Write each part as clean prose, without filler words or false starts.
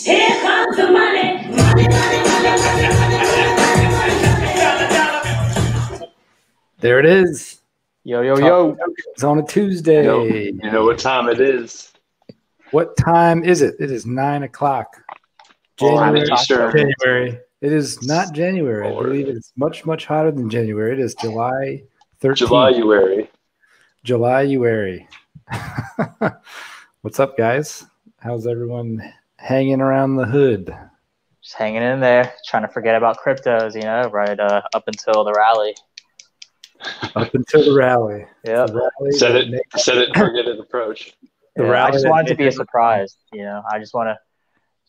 Here comes the money. Money, money, money, money, money. There it is. Yo, yo, yo. It's on a Tuesday. You know what time it is. What time is it? It is 9 o'clock. January. It is not January. I believe it's much, much hotter than January. It is July 13th. July-uary. What's up, guys? How's everyone hanging around the hood? Just hanging in there, trying to forget about cryptos, right up until the rally. Up until the rally. Yeah. Set it and forget it approach. I just want it to be a surprise. I just want to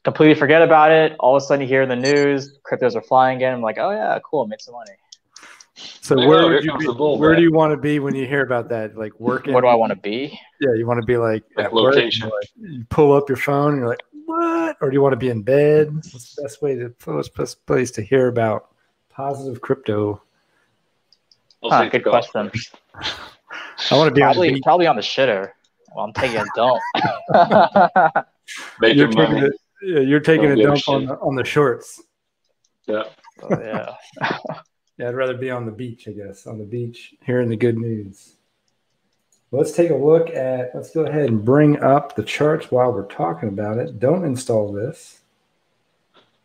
completely forget about it. All of a sudden you hear in the news, cryptos are flying again. I'm like, oh yeah, cool, make some money. So where do you want to be when you hear about that? Like working? Where do I want to be? Yeah, you want to be like at location. Work, you pull up your phone and you're like, what? Or do you want to be in bed? What's the best place to hear about positive crypto? Good question. I want to be probably on the shitter. Well, I'm taking a dump. You're taking a dump on the shorts. Yeah. Oh, yeah. Yeah, I'd rather be on the beach, I guess. On the beach, hearing the good news. Let's take a look at, let's go ahead and bring up the charts while we're talking about it. Don't install this.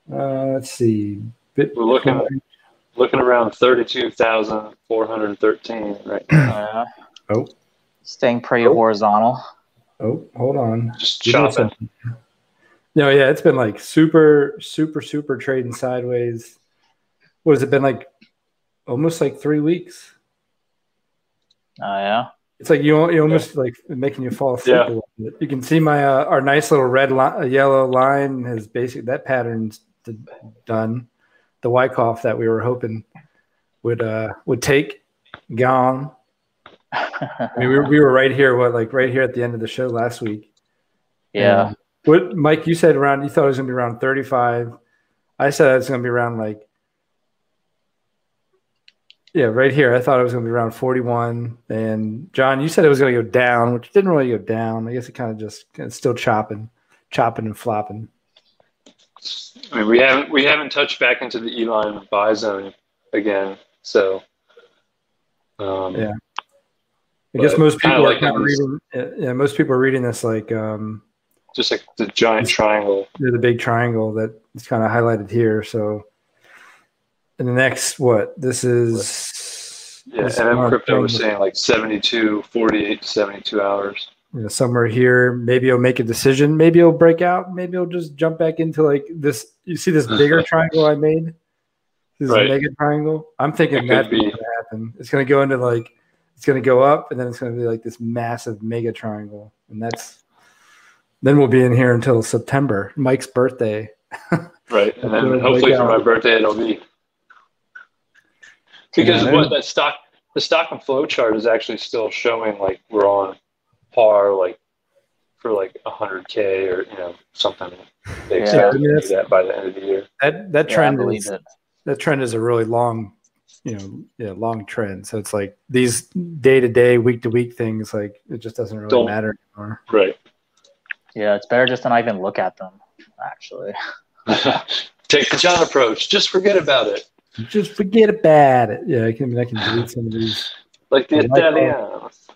Let's see. We're looking around 32,413 right now. Staying pretty horizontal. Oh, hold on. Just chopping. No, yeah, it's been like super trading sideways. What has it been like? Almost like 3 weeks. Oh yeah. It's like you almost like making you fall asleep. Yeah. A little bit. You can see my our nice little yellow line has basically that pattern's done. The Wyckoff that we were hoping would take gone. I mean, we were right here. Right here at the end of the show last week. Yeah. What Mike? You said around. You thought it was gonna be around 35. I said it's gonna be around like. Yeah, right here. I thought it was going to be around 41. And John, you said it was going to go down, which didn't really go down. I guess it kind of just still chopping and flopping. I mean, we haven't touched back into the E-line buy zone again, so yeah. I guess most people are kind of reading. Yeah, most people are reading this like just like the giant triangle. The big triangle that is kind of highlighted here. So. And the next, this is... Yeah, and then crypto was saying like 48 to 72 hours. Somewhere here, maybe he'll make a decision. Maybe he'll break out. Maybe he'll just jump back into like this. You see this bigger triangle I made? This mega triangle? I'm thinking that's going to happen. It's going to go into like... It's going to go up, and then it's going to be like this massive mega triangle. And that's... Then we'll be in here until September, Mike's birthday. Right, and then hopefully for my birthday it'll be... Because the stock and flow chart is actually still showing like we're on par like for like 100K or something big. Yeah, that by the end of the year. That trend is a really long, long trend. So it's like these day to day, week to week things, like it just doesn't really matter anymore. Right. Yeah, it's better just to not even look at them. Actually, take the John approach. Just forget about it. Just forget about it. Yeah, I can delete some of these. Like the Italians.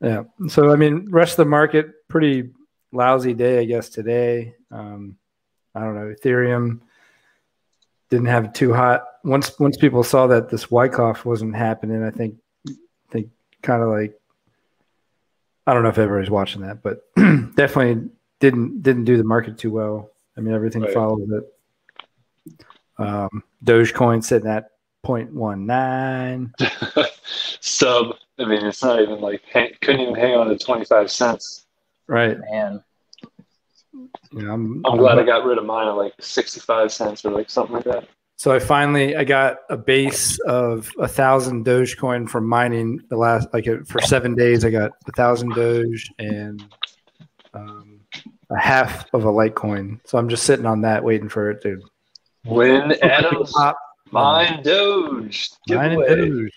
Yeah. So I mean, rest of the market, pretty lousy day, I guess, today. I don't know. Ethereum didn't have it too hot. Once people saw that this Wyckoff wasn't happening, I think kind of like, I don't know if everybody's watching that, but definitely didn't do the market too well. I mean, everything followed it. Dogecoin sitting at 0.19. Sub. I mean, it's not even like couldn't even hang on to 25 cents. Right, man. I'm glad I got rid of mine at like 65 cents or like something like that. So I got a base of 1,000 Dogecoin from mining the last for 7 days. I got 1,000 Doge and a half of a Litecoin. So I'm just sitting on that waiting for it to. When Adams mine Doge giveaway.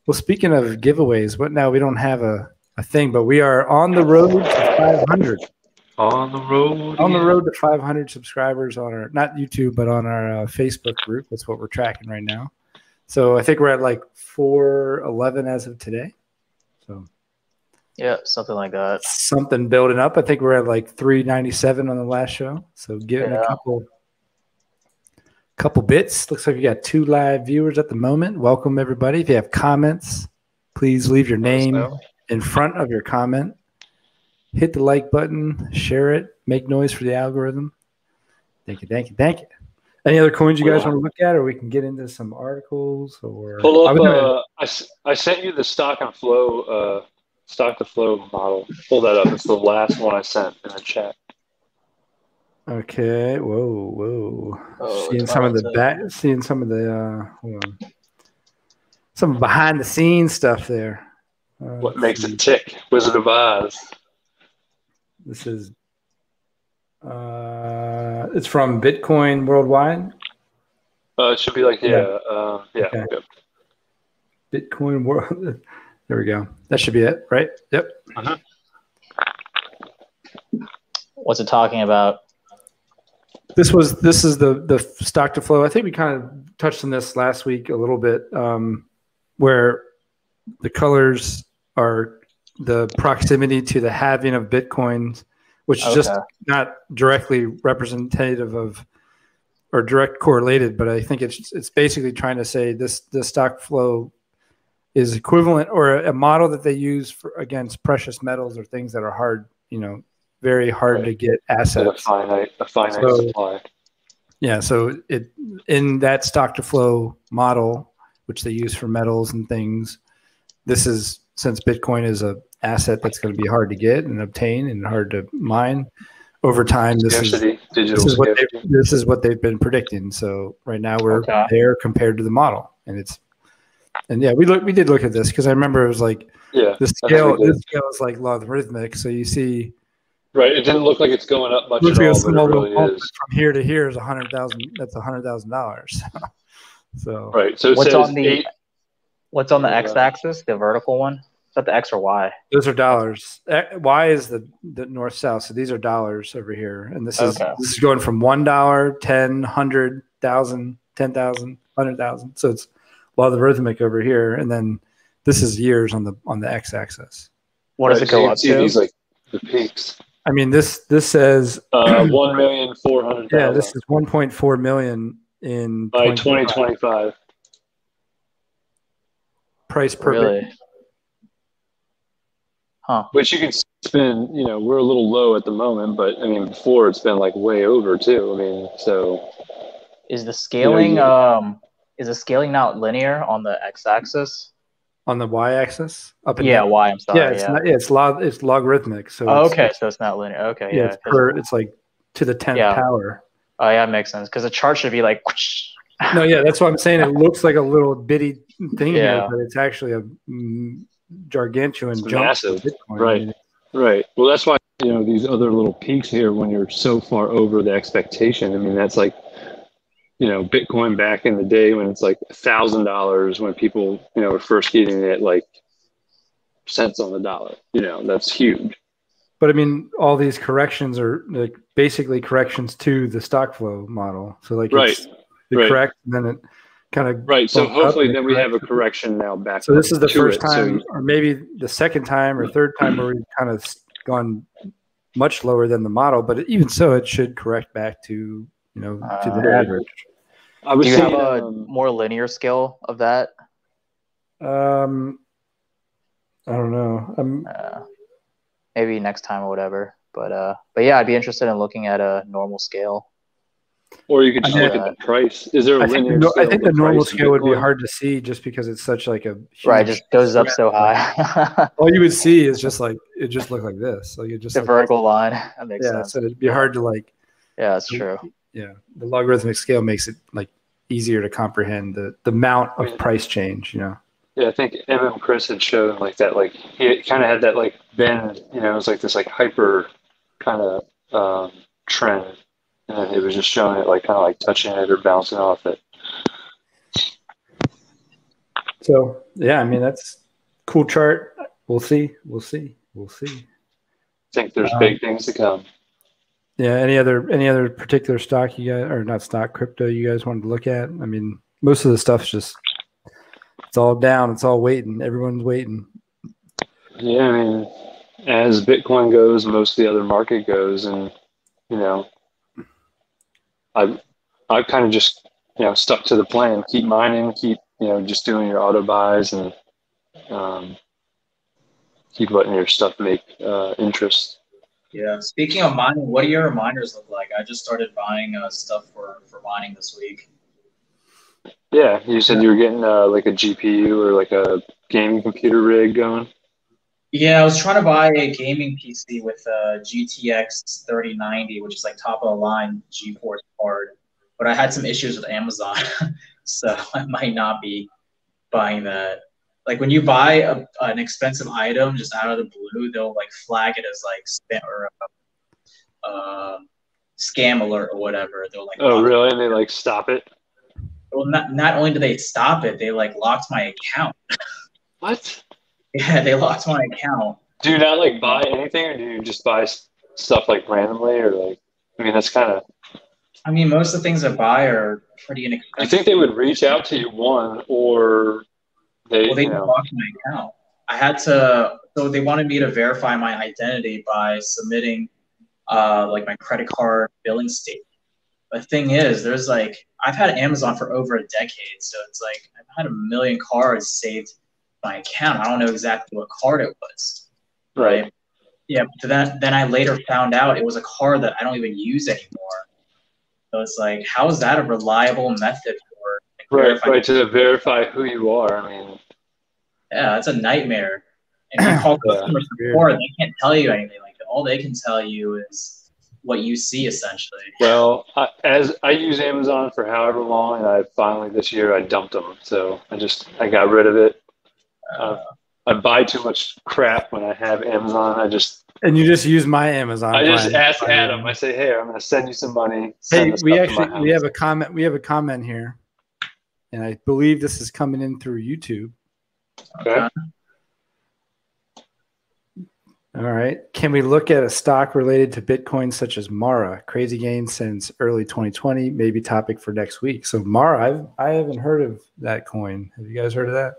Well, speaking of giveaways, what now? We don't have a thing, but we are on the road to 500. On the road. On the again. road to 500 subscribers on our, not YouTube, but on our Facebook group. That's what we're tracking right now. So I think we're at like 411 as of today. So Yeah, something like that. something building up. I think we're at like 397 on the last show. So getting a couple bits. Looks like we got 2 live viewers at the moment. Welcome everybody. If you have comments, please leave your name in front of your comment. Hit the like button, share it, make noise for the algorithm. Thank you, thank you, thank you. Any other coins you guys want to look at, or we can get into some articles? Or Pull up. I sent you the stock to flow model. Pull that up. It's the last one I sent in the chat. Okay. Whoa. Oh, Seeing some of the hold on. Some behind the scenes stuff there. What makes it tick? Wizard of Oz. This is it's from Bitcoin Worldwide. It should be like yeah. Okay. Bitcoin World. There we go. That should be it, right? Yep. Uh-huh. What's it talking about? This is the stock to flow. I think we kind of touched on this last week a little bit, where the colors are the proximity to the halving of Bitcoin, which is just not directly representative of or direct correlated, but I think it's basically trying to say this stock flow is equivalent or a model that they use for against precious metals or things that are hard, very hard to get assets. A finite supply. Yeah, so in that stock to flow model, which they use for metals and things, this is, since Bitcoin is a asset that's going to be hard to get and obtain and hard to mine over time, this is what they've been predicting. So right now we're there compared to the model, and we did look at this because I remember it was like this scale is like logarithmic, so you see. Right, it didn't look like it's going up much at all, but it really is. From here to here is $100,000. That's $100,000. So right. So what's on the x-axis? The vertical one? Is that the X or Y? Those are dollars. Y is the north south. So these are dollars over here, and this is going from $1, 10, 100, 1,000, 10,000, 100,000. So it's logarithmic over here, and then this is years on the x-axis. What does it go up to? These like the peaks. I mean, this says 1,400,000. Yeah, this is 1.4 million in by 2025. Price per really? Huh. Which you can spend. We're a little low at the moment, but I mean, before it's been like way over too. I mean, so is the scaling not linear on the x-axis? On the y-axis, up and down. Y. I'm sorry. It's logarithmic. So so it's not linear. Okay, yeah. It's like to the 10th power. Oh yeah, it makes sense because the chart should be like. No, yeah, that's what I'm saying. It looks like a little bitty thing here, but it's actually a gargantuan jump. Massive, right? Right. Well, that's why these other little peaks here, when you're so far over the expectation. I mean, that's like. Bitcoin back in the day when it's like $1,000 when people, were first getting it like cents on the dollar, that's huge. But I mean, all these corrections are like basically corrections to the stock flow model. So like, it's correct, and then it kind of right. So hopefully then we have a correction now back. So this is the first time, or maybe the second time or third time where we've kind of gone much lower than the model, but even so, it should correct back to, to the average. Do you have a more linear scale of that? I don't know. Maybe next time or whatever. But yeah, I'd be interested in looking at a normal scale. Or you could just look at the price. Is there a linear scale? I think the normal scale would be hard to see just because it's such like a huge, right. It just goes up so high. All you would see is just like it just looked like this. Like it just the vertical line. That makes sense. So it'd be hard to like. Yeah, that's true. Yeah, the logarithmic scale makes it like easier to comprehend the amount of price change. Yeah, I think Chris had shown like that. Like he kind of had that like bend. It was like this like hyper kind of trend, and it was just showing it like kind of like touching it or bouncing off it. So yeah, I mean that's a cool chart. We'll see. I think there's big things to come. Yeah. Any other particular stock you guys, or not stock, crypto you guys wanted to look at? I mean, most of the stuff's just, it's all down. It's all waiting. Everyone's waiting. Yeah, I mean, as Bitcoin goes, most of the other market goes, and you know, I've kind of just stuck to the plan. Keep mining, keep just doing your auto buys, and keep letting your stuff make interest. Yeah. Speaking of mining, what do your miners look like? I just started buying stuff for mining this week. Yeah, you said you were getting like a GPU or like a gaming computer rig going. Yeah, I was trying to buy a gaming PC with a GTX 3090, which is like top of the line GeForce card, but I had some issues with Amazon, so I might not be buying that. Like when you buy an expensive item just out of the blue, they'll like flag it as like spam or scam alert or whatever. They'll like Oh, really? And they like stop it? Well, not only do they stop it, they like locked my account. What? Yeah, they locked my account. Do you not like buy anything, or do you just buy stuff like randomly, or like? I mean, that's kind of. I mean, most of the things I buy are pretty inexpensive. I think they would reach out to you, or they. Well, they locked my account. I had to. So they wanted me to verify my identity by submitting, like my credit card billing statement. The thing is, there's like I've had Amazon for over a decade, so it's like I've had a million cards saved in my account. I don't know exactly what card it was. Right. Yeah. But then I later found out it was a card that I don't even use anymore. So it's like, how is that a reliable method for right to verify who you are? I mean, yeah, that's a nightmare. And if you call customer support, they can't tell you anything like that. All they can tell you is what you see, essentially. Well, as I use Amazon for however long, and I finally this year I dumped them, so I got rid of it. I buy too much crap when I have Amazon. And you just use my Amazon. I just ask Adam. I say, "Hey, I'm going to send you some money." Hey, we have a comment. We have a comment here, and I believe this is coming in through YouTube. Okay. All right. Can we look at a stock related to Bitcoin such as Mara? Crazy gains since early 2020. Maybe topic for next week. So Mara, I haven't heard of that coin. Have you guys heard of that?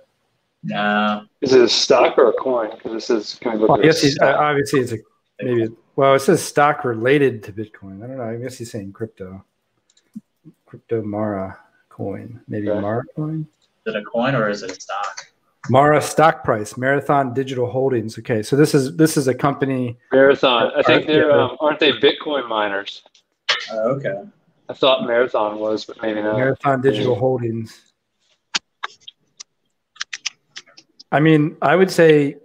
No. Is it a stock or a coin? Because it says, can we look at it? Obviously, it's it says stock related to Bitcoin. I don't know. I guess he's saying crypto. Crypto Mara coin. Maybe Mara coin? Is it a coin or is it a stock? Mara stock price, Marathon Digital Holdings. Okay, so this is a company. Marathon. I think they're aren't they Bitcoin miners? Okay. I thought Marathon was, but maybe not. Marathon Digital Holdings. I mean, I would say,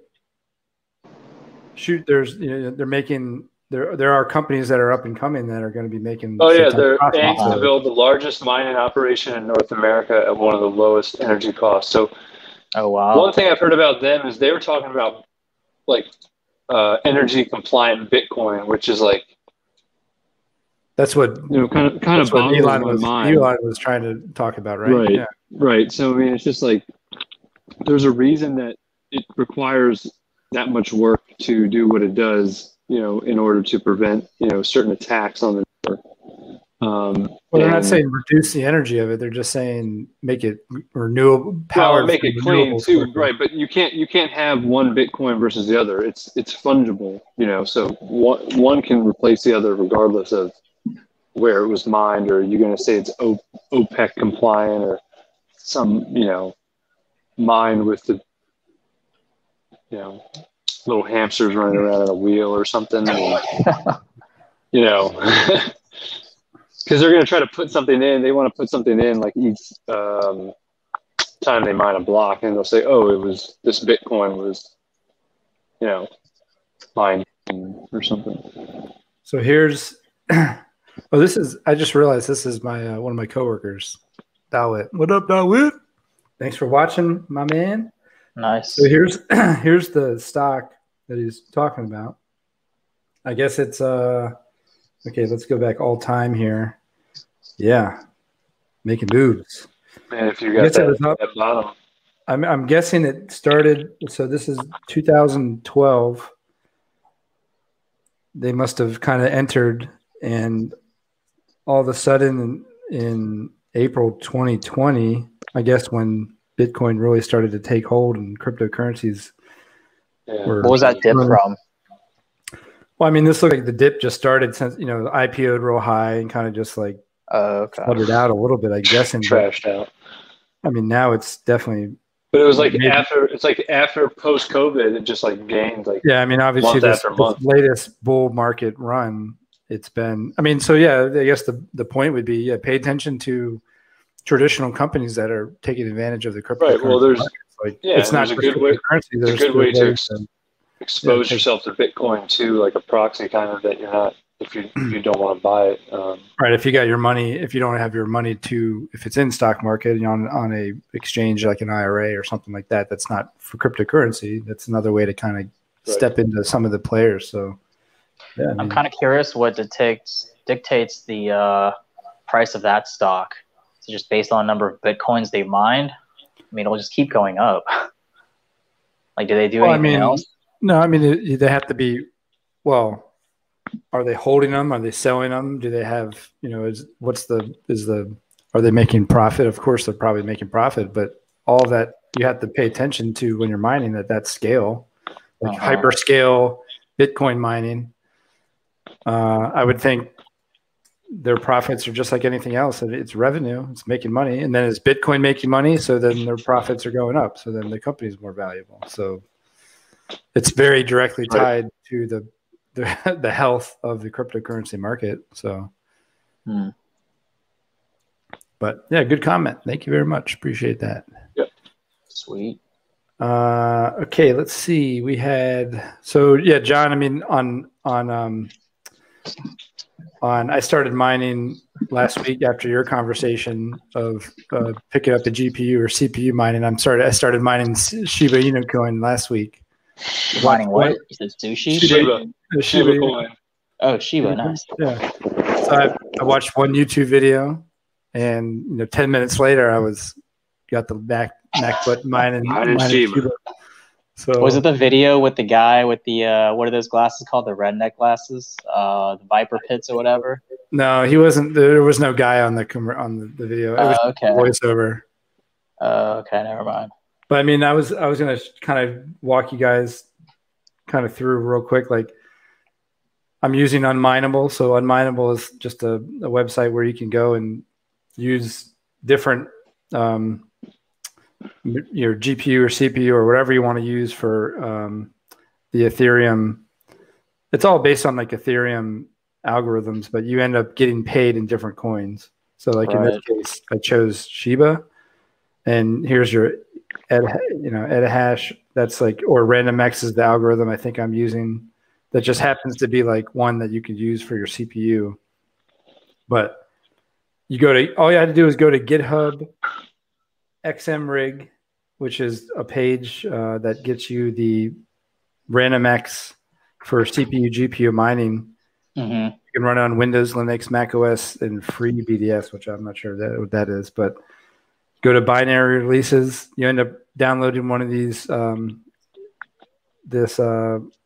shoot, they're making there are companies that are up and coming that are going to be making. Oh yeah, they're aiming to build the largest mining operation in North America at one of the lowest energy costs. So. Oh wow! One thing I've heard about them is they were talking about like energy compliant Bitcoin, which is like that's what kind of what Elon was trying to talk about, right? Right, right. So I mean, it's just like there's a reason that it requires that much work to do what it does, in order to prevent certain attacks on the network. Well, they're not saying reduce the energy of it. They're just saying make it renewable power. Well, make it clean too, right? But you can't have one Bitcoin versus the other. It's fungible, So one can replace the other regardless of where it was mined. Or you're going to say it's OPEC compliant or some mined with the little hamsters running around on a wheel or something. Because they're going to try to put something in. They want to put something in like each time they mine a block, and they'll say, "Oh, it was this Bitcoin was, mined or something." So here's, this is. I just realized this is my one of my coworkers, Dawit. What up, Dawit? Thanks for watching, my man. Nice. So here's the stock that he's talking about. I guess it's okay. Let's go back all time here. Yeah, making moves. Man, if you got that bottom, I'm guessing it started. So this is 2012. They must have kind of entered And all of a sudden in April 2020, I guess when Bitcoin really started to take hold and cryptocurrencies were. What was that dip from? Well, I mean, this looked like the dip just started since, the IPO'd real high and kind of just like fluttered out a little bit, I guess. And trashed out. I mean, now it's definitely. But it was like after post-COVID, it just like gained like. Yeah, I mean, obviously this latest bull market run, it's been. I mean, so yeah, I guess the point would be pay attention to traditional companies that are taking advantage of the cryptocurrency. Right. Well, there's like it's not a good way. There's a good way to expose yourself to Bitcoin too, like a proxy kind of that you're not if you don't want to buy it. Right. If you got your money, if you don't have your money if it's in stock market on a exchange like an IRA or something like that, that's not for cryptocurrency. That's another way to kind of step into some of the players. So yeah, I'm kind of curious what dictates the price of that stock. Is it just based on the number of Bitcoins they mined? I mean, it'll just keep going up. Like, do they do anything else? No, I mean, they have to be, well, are they holding them? Are they selling them? Do they have, are they making profit? Of course, they're probably making profit, but all that you have to pay attention to when you're mining that scale, like hyperscale Bitcoin mining. I would think their profits are just like anything else. It's revenue, it's making money. And then is Bitcoin making money? So then their profits are going up. So then the company's more valuable. So it's very directly tied to the health of the cryptocurrency market. So, but yeah, good comment. Thank you very much. Appreciate that. Yep. Sweet. Okay, let's see. We had John. I mean, I started mining last week after your conversation of picking up the GPU or CPU mining. I started mining Shiba Inu coin last week. Mining what? You said sushi? Shiba coin. Oh, Shiba, nice. Yeah. So I watched one YouTube video, and 10 minutes later, I got the Mac button mining Shiba. So was it the video with the guy with the what are those glasses called? The redneck glasses, the Viper pits or whatever? No, he wasn't. There was no guy on the video. It was voiceover. Okay, never mind. But I mean, I was going to kind of walk you guys kind of through real quick. Like, I'm using Unminable. So Unminable is just a website where you can go and use different your GPU or CPU or whatever you want to use for the Ethereum. It's all based on like Ethereum algorithms, but you end up getting paid in different coins. So like in this case, I chose Shiba, and here's your Etahash. That's like, or RandomX is the algorithm I think I'm using. That just happens to be like one that you could use for your CPU. But all you had to do is go to GitHub XMRig, which is a page that gets you the RandomX for CPU GPU mining. Mm-hmm. You can run it on Windows, Linux, Mac OS, and FreeBDS, which I'm not sure what that is. But go to binary releases. You end up downloading one of these.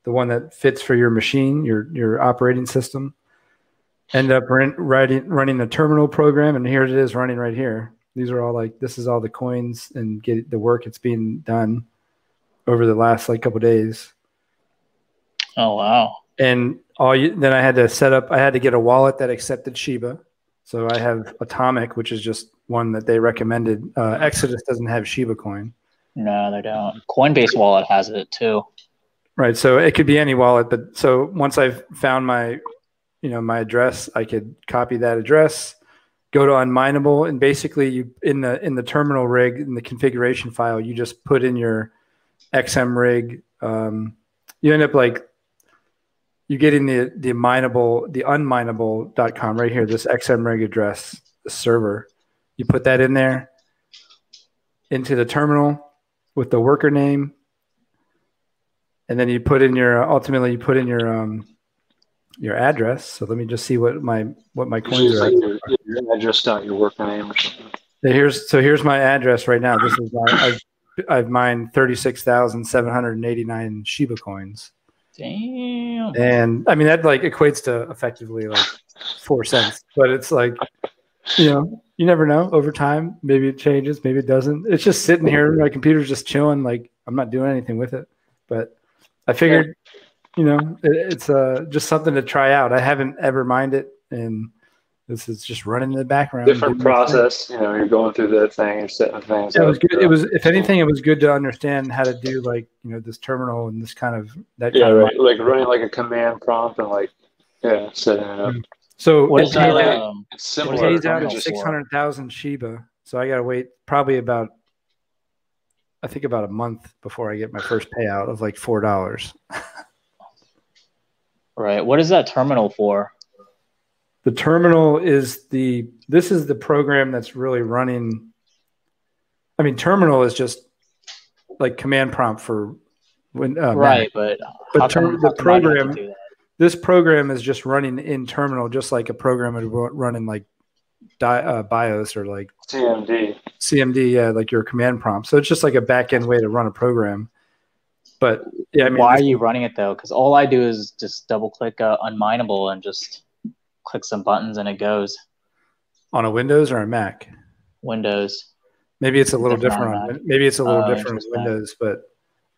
The one that fits for your machine, your operating system. End up running a terminal program, and here it is running right here. These are all this is all the coins and get the work it's being done over the last couple of days. Oh wow! And then I had to get a wallet that accepted Shiba. So I have Atomic, which is just one that they recommended. Exodus doesn't have Shiba coin. No, they don't. Coinbase wallet has it too. Right. So it could be any wallet, but so once I've found my address, I could copy that address, go to Unminable, and basically you in the terminal rig in the configuration file, you just put in your XMRig. You end up you get in the unminable.com right here, this XMRig address, the server. You put that in there into the terminal with the worker name, and then you put in your your address. So let me just see what my coins are. Your address, not your worker name or something. Here's my address right now. This is I've mined 36,789 Shiba coins. Damn. And I mean that equates to effectively 4 cents. But it's like, you never know. Over time, maybe it changes, maybe it doesn't. It's just sitting here. My computer's just chilling. Like, I'm not doing anything with it. But I figured, it's just something to try out. I haven't ever minded, and this is just running in the background. Different process. You're going through the thing, you're setting things up. It up. was good. It was, if anything, it was good to understand how to do like, this terminal and this kind of that. Yeah, kind right. Of like running like a command prompt and setting it up. So What is that? It's it similar. pays out at terminal 600,000 Shiba. So I got to wait probably about a month before I get my first payout of like $4. Right. What is that terminal for? The terminal is this is the program that's really running. I mean, terminal is just like command prompt for when right, Mac. but the program, this program is just running in terminal, just like a program would run in like BIOS or like CMD, yeah, like your command prompt. So it's just like a back end way to run a program. But yeah, I mean, why are you running it though? Because all I do is just double click unminable and just click some buttons and it goes. On a Windows or a Mac? Windows. Maybe it's a little different. Maybe it's a little different on Windows, but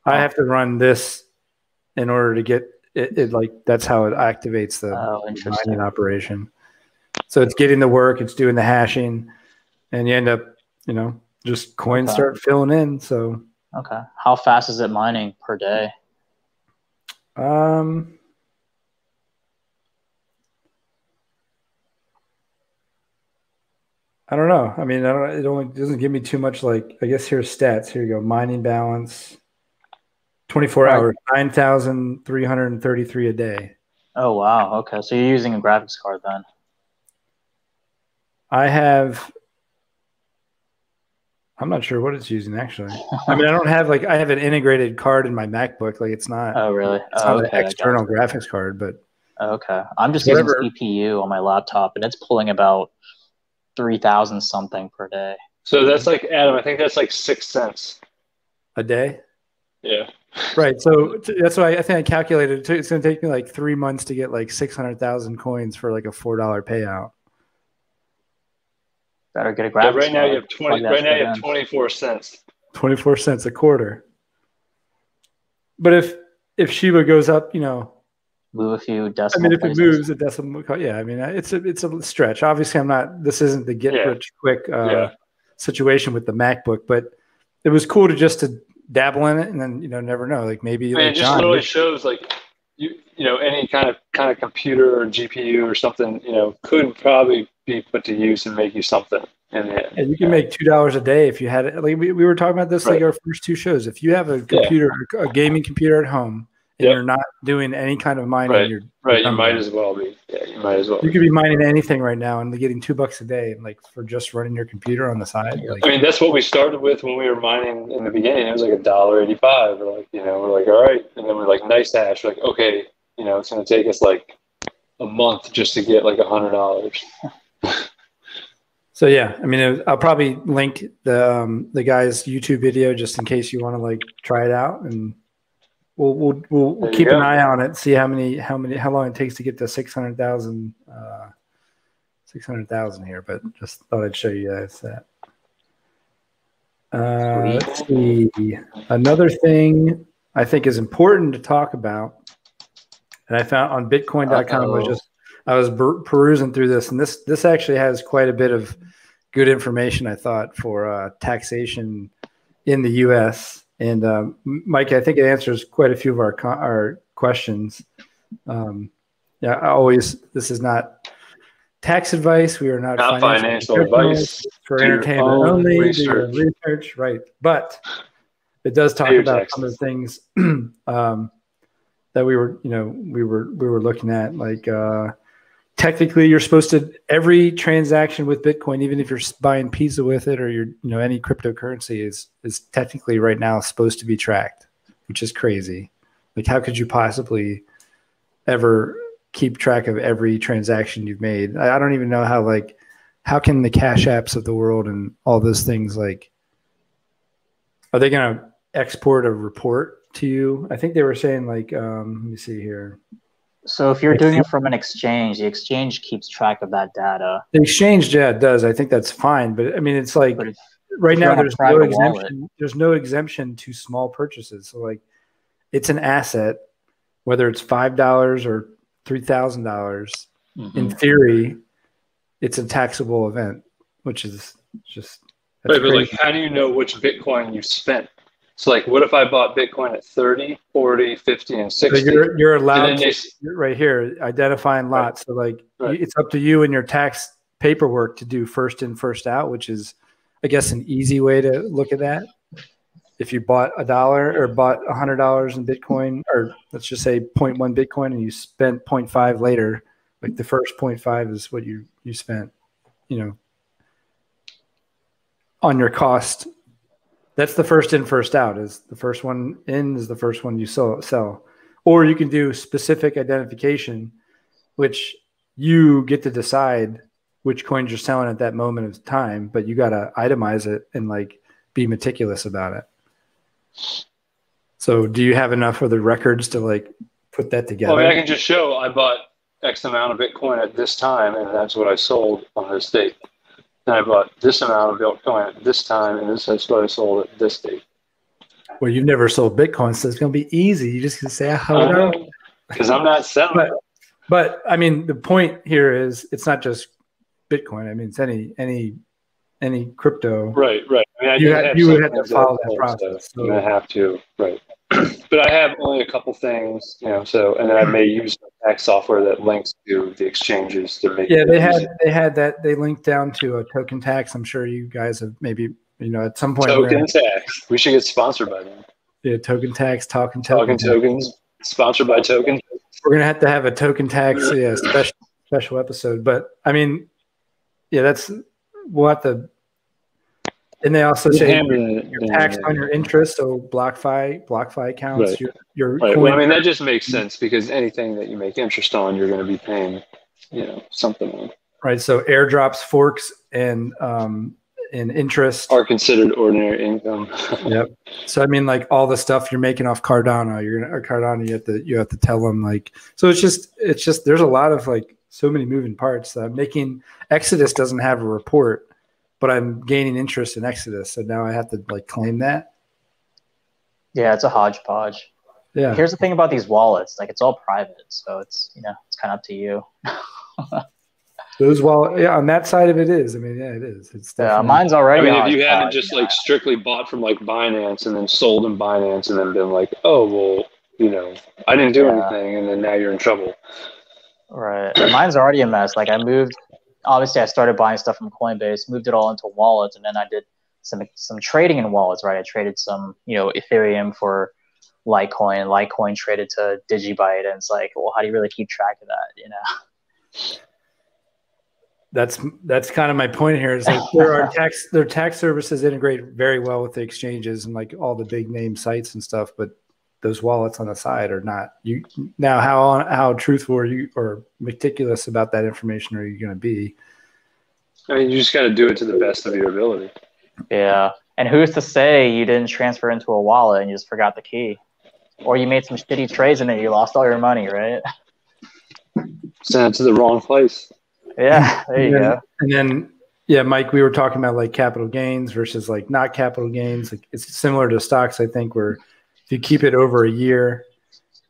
I have to run this in order to get it like that's how it activates the mining operation. So it's getting the work, it's doing the hashing, and you end up, just coins start filling in. So okay, how fast is it mining per day? I don't know. I mean, it only doesn't give me too much. Like, I guess here's stats. Here you go. Mining balance, 24 hours, 9,333 a day. Oh, wow. Okay. So you're using a graphics card then? I'm not sure what it's using actually. I mean, I don't have I have an integrated card in my MacBook. Like it's not. Oh, really? It's not an external graphics card, but. Okay. I'm just using CPU on my laptop and it's pulling about 3,000 something per day. So that's like, Adam, I think that's like 6 cents a day. Yeah. Right. So that's why I think I calculated it's going to take me like 3 months to get like 600,000 coins for like a $4 payout. Better get a graphics card. Right now you have 24 cents. 24 cents a quarter. But if Shiba goes up, move a few decimal. I mean, if it moves a decimal, yeah. I mean, it's a stretch. Obviously, this isn't the get rich quick situation with the MacBook, but it was cool to dabble in it, and then never know. Like maybe it just literally shows like any kind of computer or GPU or something could probably be put to use and make you something. And you can make $2 a day if you had it. Like we were talking about this like our first two shows. If you have a computer, a gaming computer at home. And you're not doing any kind of mining. You might as well be. Yeah, you might as well. You could be mining anything right now and getting $2 a day, like for just running your computer on the side. I mean, that's what we started with when we were mining in the beginning. It was like $1.85. We're like, we're like, all right, and then we're like, nice hash. We're like, okay, it's going to take us like a month just to get like $100. So yeah, I mean, I'll probably link the guy's YouTube video just in case you want to try it out and. We'll keep an eye on it. See how long it takes to get to 600,000 here. But just thought I'd show you guys that. Let's see. Another thing I think is important to talk about, and I found on Bitcoin.com I was perusing through this, and this actually has quite a bit of good information. I thought for taxation in the U.S. And Mike, I think it answers quite a few of our questions. This is not tax advice. We are not financial advice for entertainment only. Research, right? But it does talk about some of the things that we were looking at, like. Technically, you're supposed to every transaction with Bitcoin, even if you're buying pizza with it or you're any cryptocurrency is technically right now supposed to be tracked, which is crazy. Like, how could you possibly ever keep track of every transaction you've made? I don't even know how can the Cash Apps of the world and all those things are they going to export a report to you? I think they were saying let me see here. So if you're doing it from an exchange, the exchange keeps track of that data. The exchange, yeah, it does. I think that's fine. But I mean, it's like But if right you're now on a there's no private exemption. wallet, There's no exemption to small purchases. So like it's an asset, whether it's $5 or $3,000. In theory, it's a taxable event, which is just that's Right, but like, crazy. how do you know which Bitcoin you spent? So like, what if I bought Bitcoin at 30, 40, 50, and So 60? you're allowed And then to right here identifying lots. So like Right. it's up to you and your tax paperwork to do first in, first out, which is, I guess, an easy way to look at that. If you bought $1 or bought $100 in Bitcoin, or let's just say 0.1 Bitcoin, and you spent 0.5 later, like the first 0.5 is what you spent, on your cost. That's the first in, first out. Is the first one in is the first one you sell. Or you can do specific identification, which you get to decide which coins you're selling at that moment of time, but you got to itemize it and like be meticulous about it. So do you have enough of the records to like put that together? Well, I can just show I bought X amount of Bitcoin at this time, and that's what I sold on this date. And I bought this amount of Bitcoin at this time, and this is what I sold at this date. Well, you've never sold Bitcoin, so it's going to be easy. You just can say, because I'm not selling. But I mean, the point here is it's not just Bitcoin. I mean, it's any crypto. Right. I mean, you would have to follow that process. So I have to, right. But I have only a couple things, so, and then I may use tax software that links to the exchanges to make they had that. They linked down to a token tax. I'm sure you guys have maybe, at some point. Token tax. We should get sponsored by them. Yeah, token tax, Talkin tokens, sponsored by Token. We're going to have a token tax, special episode. But I mean, we'll have to. And they also say you're taxed on your interest, so BlockFi accounts. Right. Your right. Well, I mean, that just makes sense because anything that you make interest on, you're going to be paying, something on. Right. So airdrops, forks, and interest are considered ordinary income. Yep. So I mean, like all the stuff you're making off Cardano, you have to tell them like. So it's just there's a lot of like so many moving parts. Making Exodus doesn't have a report, but I'm gaining interest in Exodus, so now I have to like claim that. Yeah, it's a hodgepodge. Yeah. Here's the thing about these wallets, like it's all private, so it's it's kind of up to you. Those on that side of it is. I mean, yeah, it is. It's mine's already. I mean, if you hadn't just like strictly bought from like Binance and then sold in Binance and then been like, oh well, I didn't do anything, and then now you're in trouble. Right. Mine's already a mess. Like I moved. Obviously, I started buying stuff from Coinbase, moved it all into wallets, and then I did some trading in wallets. Right. I traded some Ethereum for Litecoin. Litecoin traded to Digibyte, and it's like, well, how do you really keep track of that? That's kind of my point here. Is like their tax services integrate very well with the exchanges and like all the big name sites and stuff, but those wallets on the side are not. Now how truthful are you or meticulous about that information are you going to be? I mean, you just got to do it to the best of your ability. Yeah, and who's to say you didn't transfer into a wallet and you just forgot the key, or you made some shitty trades and then you lost all your money, right? Sent it to the wrong place. Yeah, there you go. And then, Mike, we were talking about like capital gains versus like not capital gains. Like it's similar to stocks, I think, where if you keep it over a year,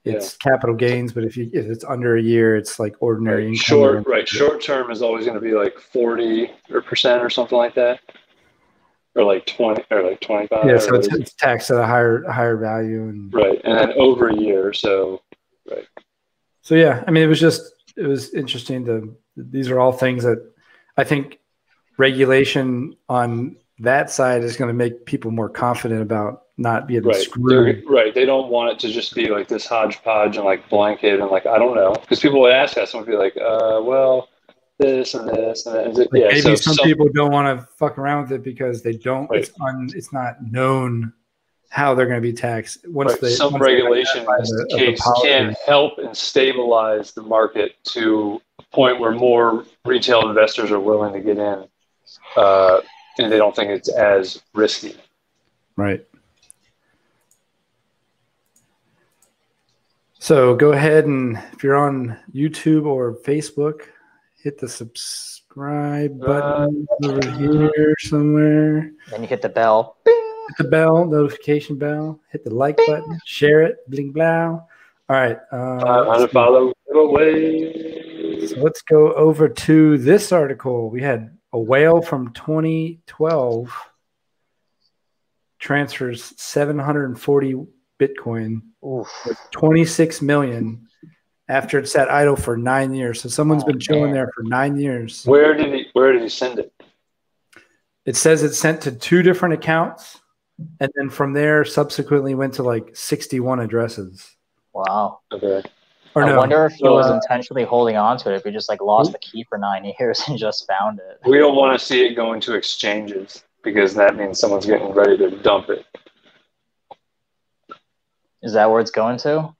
it's capital gains. But if it's under a year, it's like ordinary income. Short term is always going to be like 40% or something like that, or like 20 or like 25. Yeah, so it's taxed at a higher value. And then over a year, so right. So yeah, I mean, it was interesting these are all things that I think regulation on that side is going to make people more confident about not being screwed. They don't want it to just be like this hodgepodge and like blanket and like, I don't know. Because people would ask us and would be like, well, this and this and that. Maybe some people don't want to fuck around with it because they don't, it's not known how they're going to be taxed. Some regulation in this case can help and stabilize the market to a point where more retail investors are willing to get in, and they don't think it's as risky. Right. So go ahead and if you're on YouTube or Facebook, hit the subscribe button over here somewhere. Then you hit the bell. Hit the bell, notification bell. Hit the like button. Share it. Bling blow. All right. 500 followers away. So let's go over to this article. We had a whale from 2012 transfers 740 Bitcoin with 26 million after it sat idle for 9 years. So someone's been chilling there for 9 years. Where did he send it? It says it's sent to 2 different accounts, and then from there subsequently went to like 61 addresses. Wow. Okay. I wonder if he was intentionally holding on to it, if he just like lost the key for 9 years and just found it. We don't want to see it go into exchanges because that means someone's getting ready to dump it. Is that where it's going to?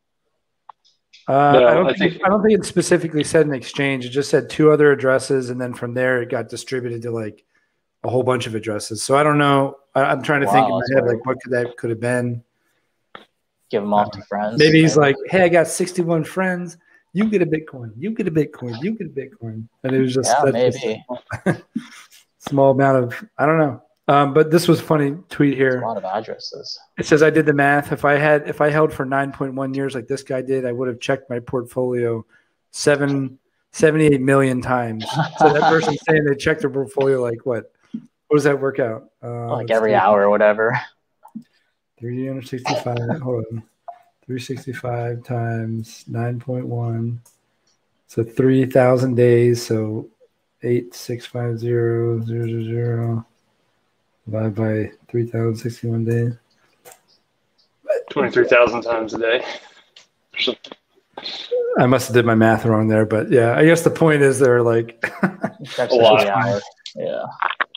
No, I don't think it specifically said an exchange. It just said 2 other addresses, and then from there it got distributed to like a whole bunch of addresses. So I don't know. I'm trying to think in my head like what could have been. Give them off to friends. Maybe he's like, "Hey, I got 61 friends. You get a Bitcoin. You get a Bitcoin. You get a Bitcoin." And it was just maybe small amount of I don't know. But this was a funny tweet here. A lot of addresses. It says I did the math. If I held for 9.1 years like this guy did, I would have checked my portfolio 78 million times. So that person's saying they checked their portfolio like what? What does that work out? Like every hour or whatever. 365. Hold on. 365 times 9.1. So 3,000 days. So 8,650,000 divided by 3,061 days. 23,000 times a day. I must have did my math wrong there, but yeah, I guess the point is they're like a lot. Yeah.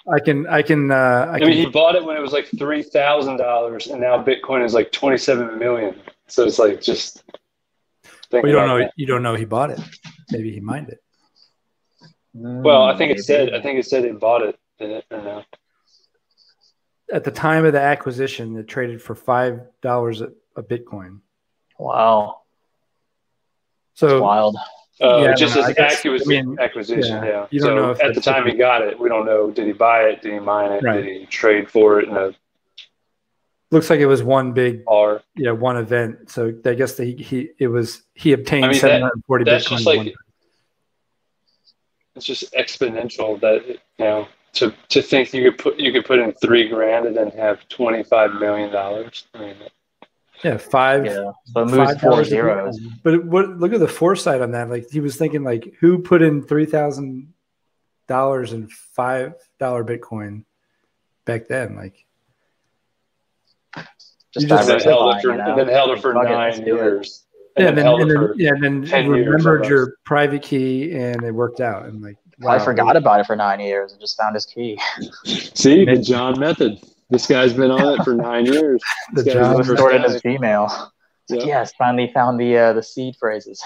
I mean, he bought it when it was like $3,000, and now Bitcoin is like 27 million. So it's like just. Well, you don't know. That. You don't know he bought it. Maybe he mined it. Well, I think it said he bought it. Did it or no? At the time of the acquisition, it traded for $5 a Bitcoin. Wow. So that's wild. Just as acquisition. Yeah. You don't know if at the time he got it, we don't know. Did he buy it? Did he mine it? Right. Did he trade for it? No. Looks like it was one big one event. So I guess he obtained 740 that's Bitcoin. Just like, it's just exponential that to think you could put in $3,000 and then have $25 million. I mean, five. Yeah, so it moves 4 zeros. But look at the foresight on that. Like he was thinking, like who put in $3,000 in $5 Bitcoin back then? Like just held it for 9 years. And then remembered your private key, and it worked out. And like, wow, I forgot about it for 9 years and just found his key. See, the John method. This guy's been on it for 9 years. The John stored in his Gmail. Yep. Yes, finally found the seed phrases.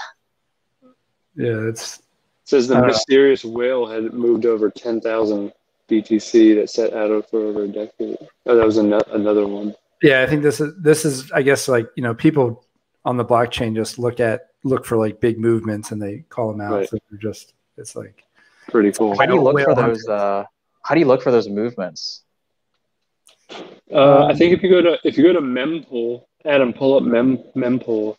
Yeah, it says the mysterious whale had moved over 10,000 BTC that sat out for over a decade. Oh, that was another one. Yeah, I think this is I guess like people on the blockchain just look for like big movements and they call them out. Right. So it's like pretty cool. How do you look for those? How do you look for those movements? I think if you go to mempool, Adam, pull up mempool.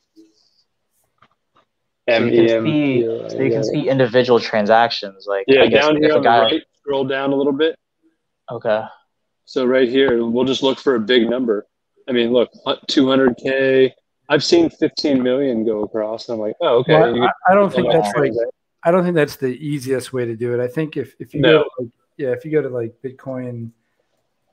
So you can see individual transactions. Like down here on the right, scroll down a little bit. Okay. So right here, we'll just look for a big number. I mean, look, 200K. I've seen 15 million go across. And I'm like, oh, okay. Well, I don't think that's the easiest way to do it. I think if you go to like Bitcoin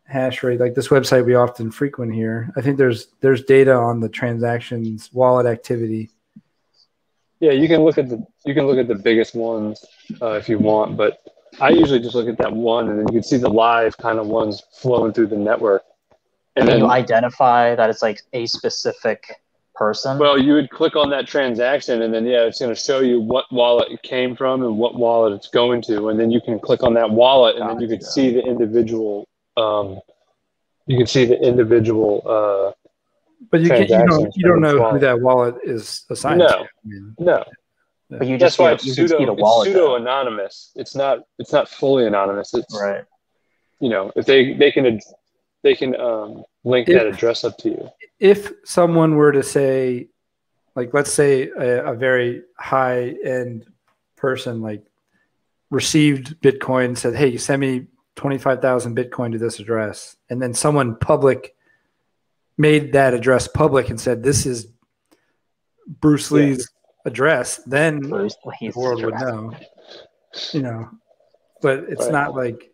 hash rate, like this website we often frequent here, I think there's data on the transactions, wallet activity. Yeah, you can look at the biggest ones if you want, but I usually just look at that one, and then you can see the live kind of ones flowing through the network. And then you identify that it's like a specific person. Well, you would click on that transaction, and then it's going to show you what wallet it came from and what wallet it's going to, and then you can click on that wallet, and then you can see the individual. But you transactions. you don't from its know who wallet. that wallet is assigned to. I mean, No. But you That's just why see, it's you can see the wallet. It's pseudo anonymous. It's not fully anonymous. It's Right. if they can link that address up to you. If someone were to say, like, let's say a very high end person like received Bitcoin, said, "Hey, send me 25,000 Bitcoin to this address," and then someone public made that address public and said, "This is Bruce Lee's address," then Bruce the Lee's world would know. But it's not like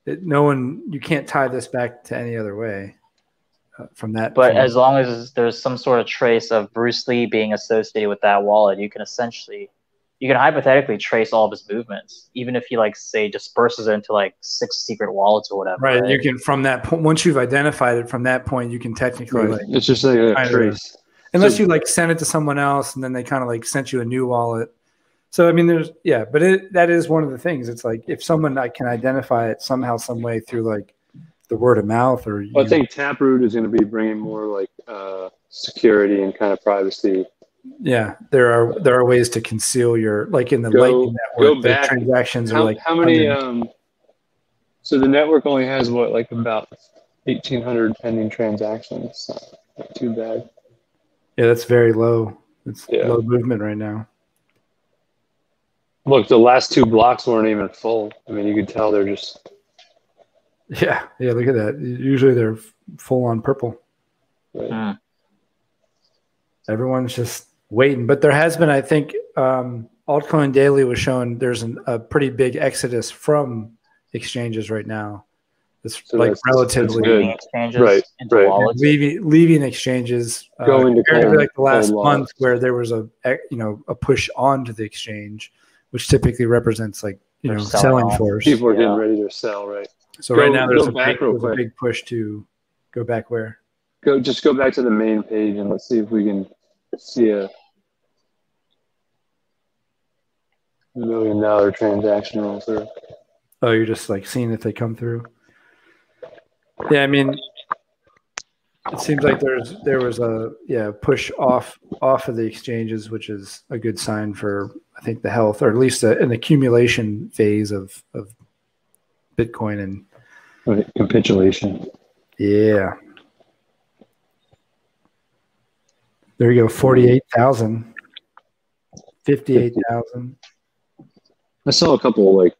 no one. You can't tie this back to any other way from that. But point. as long as there's some sort of trace of Bruce Lee being associated with that wallet, you can hypothetically trace all of his movements, even if he say disperses it into 6 secret wallets or whatever. Right. You can, from that point, once you've identified it, from that point, you can technically it's just like a trace. Unless you send it to someone else and then they kind of sent you a new wallet. So I mean, but that is one of the things. It's if someone can identify it somehow, some way through the word of mouth, or I think Taproot is going to be bringing more security and kind of privacy. Yeah, there are ways to conceal your in the Lightning network. Go back. Transactions how, are how many? So the network only has about 1,800 pending transactions. Not too bad. Yeah, that's very low. It's low movement right now. Look, the last 2 blocks weren't even full. I mean, you could tell they're just. Yeah. Look at that. Usually they're full on purple. Right. Everyone's just waiting, but there has been, I think, Altcoin Daily was showing there's a pretty big exodus from exchanges right now. It's relatively leaving exchanges into wallets. Leaving exchanges. Going to the last month where there was a push onto the exchange, which typically represents selling force. People are getting ready to sell, right? So right now there's a big push to go back where. Go back to the main page and let's see if we can see a $1 million transaction roll through. Oh, you're just seeing if they come through. Yeah, I mean, it seems like there was a push off of the exchanges, which is a good sign for, I think, the health, or at least an accumulation phase of Bitcoin and capitulation. Yeah. There you go, 48,000, 58,000. I saw a couple hundreds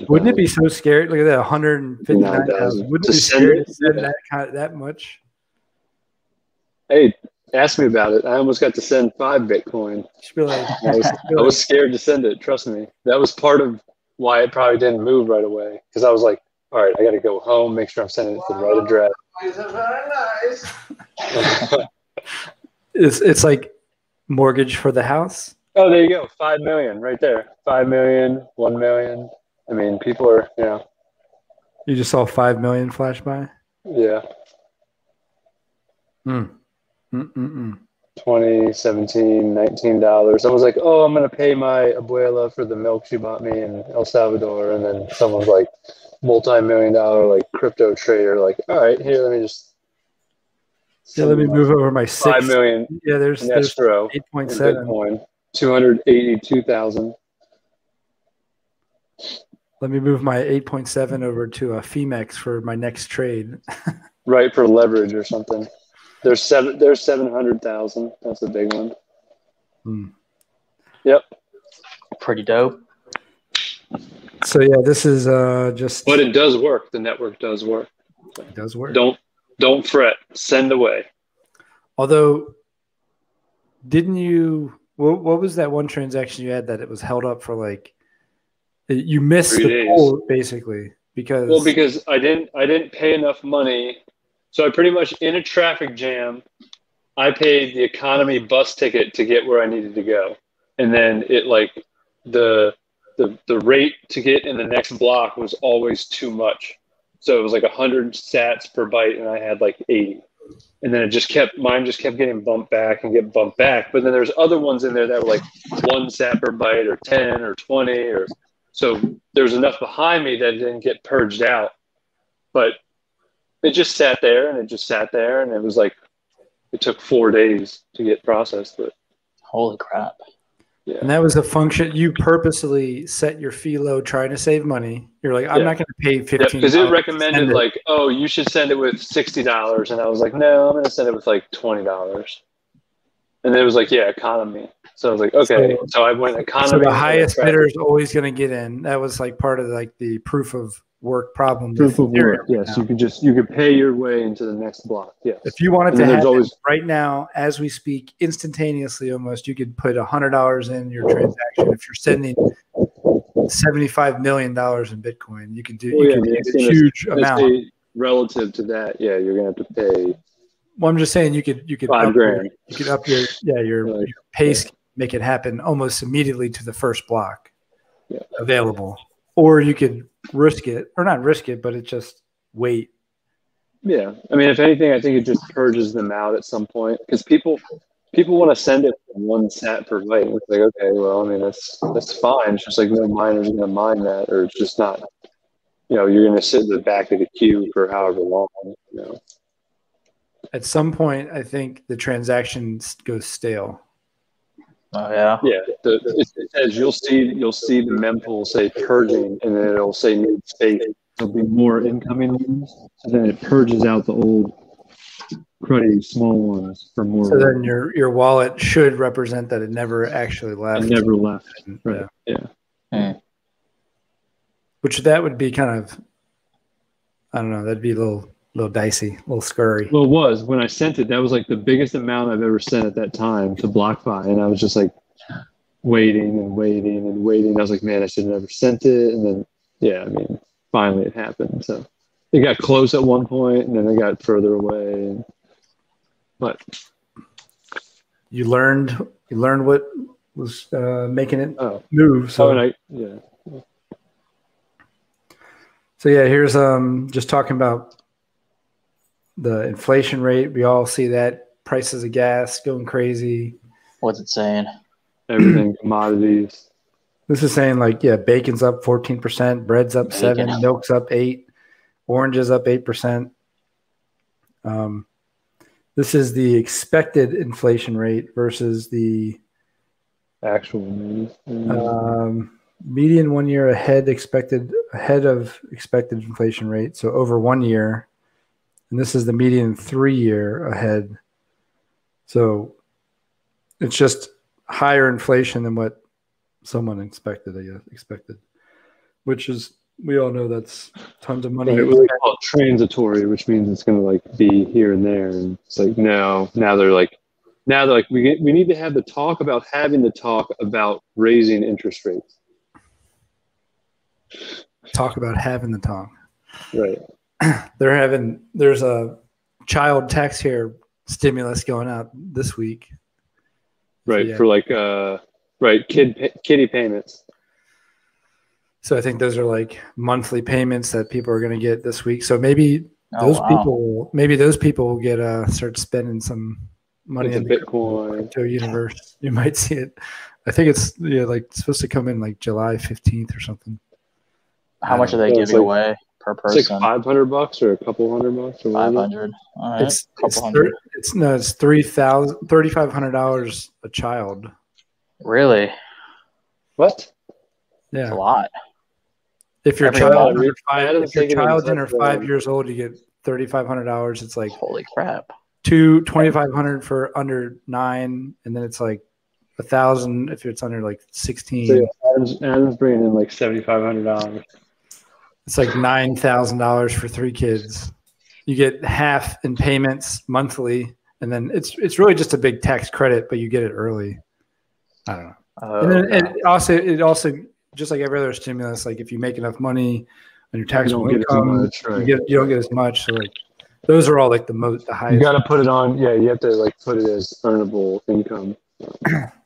of Wouldn't it be so scary? Look at that, 159,000. Wouldn't it be scary to send that much? Hey, ask me about it. I almost got to send 5 Bitcoin. I was scared to send it. Trust me. That was part of why it probably didn't move right away. Because I was like, all right, I got to go home, make sure I'm sending it to the right address. It's like mortgage for the house. Oh, there you go. 5 million right there. 5 million, 1 million. I mean, people are, You just saw 5 million flash by? Yeah. 2017, $19. I was like, oh, I'm going to pay my abuela for the milk she bought me in El Salvador. And then someone's like, multi-million-dollar crypto trader, all right, here, let me just. Yeah, let me move over my 5 million. Yeah, there's escrow. 8.7. Bitcoin, 282,000. Let me move my 8.7 over to a Femex for my next trade. Right, for leverage or something. There's 700,000. That's a big one. Yep. Pretty dope. So yeah, this is just. But it does work. The network does work. It does work. Don't fret. Send away. Although, didn't you? What was that one transaction you had that it was held up for you missed 3 the days. poll basically because I didn't pay enough money, so I pretty much in a traffic jam, I paid the economy bus ticket to get where I needed to go, and then it the rate to get in the next block was always too much. So it was 100 sats per byte and I had 80. And then mine just kept getting bumped back. But then there's other ones in there that were 1 sat per byte or 10 or 20 so there's enough behind me that it didn't get purged out. But it just sat there and it was like it took 4 days to get processed. But Holy crap. yeah, And that was a function. You purposely set your fee low trying to save money. You're like, I'm not going to pay $15. because it recommended like, oh, you should send it with $60, and I was like, no, I'm going to send it with like $20. And it was like, yeah, economy. So I was like, okay. So I went economy. So the highest bidder is always going to get in. That was like part of like the proof of work problem. Proof of work. Yes, you could pay your way into the next block. Yes. If you wanted to have it right now, as we speak, instantaneously almost, you could put $100 in your transaction. If you're sending $75 million in Bitcoin, you could do a huge amount. Relative to that, yeah, you're going to have to pay. Well, I'm just saying you could $5,000. You could up your pace, make it happen almost immediately to the first block available, or you could risk it, or not risk it, but it just wait. Yeah, I mean, if anything, I think it just purges them out at some point because people want to send it for one sat per byte. It's like, okay, well, I mean, that's fine. It's just like no miner's going to mine that, or it's just not. You're going to sit in the back of the queue for however long. At some point, I think the transaction goes stale. Oh yeah. Yeah. It says you'll see the mempool say purging, and then it'll say need space. There'll be more incoming ones, so then it purges out the old cruddy small ones for more. So then your wallet should represent that it never actually left. It never left. Right. Yeah. Which that would be kind of, I don't know, that'd be a little dicey, a little scurry. Well, it was when I sent it. That was like the biggest amount I've ever sent at that time to BlockFi, and I was just like waiting and waiting and waiting. I was like, man, I should have never sent it. And then, yeah, I mean, finally it happened. So it got close at one point, and then it got further away. But you learned what was making it move. So yeah. So yeah, here's just talking about the inflation rate. We all see that prices of gas going crazy. What's it saying? Everything, commodities. This is saying like, yeah, bacon's up 14%, bread's up 7%, milk's up 8%, oranges up 8%. This is the expected inflation rate versus the actual median 1 year ahead of expected inflation rate. So over 1 year. And this is the median 3 year ahead. So it's just higher inflation than what someone expected, which is, we all know that's tons of money. Right, we call it transitory, which means it's going to like be here and there. And it's like, now they're like, we need to have the talk about having the talk about raising interest rates. Talk about having the talk. Right. There's a child tax care stimulus going out this week. Right. For like, kiddie payments. So I think those are like monthly payments that people are going to get this week. So maybe those people will get start spending some money in the crypto universe. You might see it. I think it's supposed to come in like July 15th or something. How much are they giving away per person? It's like $500 or a couple $100 or 500. All right. It's $3,500 a child. Really? What? Yeah, that's a lot. If your child's under 5 years old, you get $3,500. It's like holy crap. $2,500 for under 9, and then it's like $1,000 if it's under like 16. So Adam's bringing in like $7,500. It's like $9,000 for 3 kids. You get half in payments monthly, and then it's really just a big tax credit, but you get it early. I don't know. And it also just like every other stimulus, like if you make enough money on your taxable income, you don't get as much. So like those are all like the highest. You got to put it on. Yeah, you have to like put it as earnable income.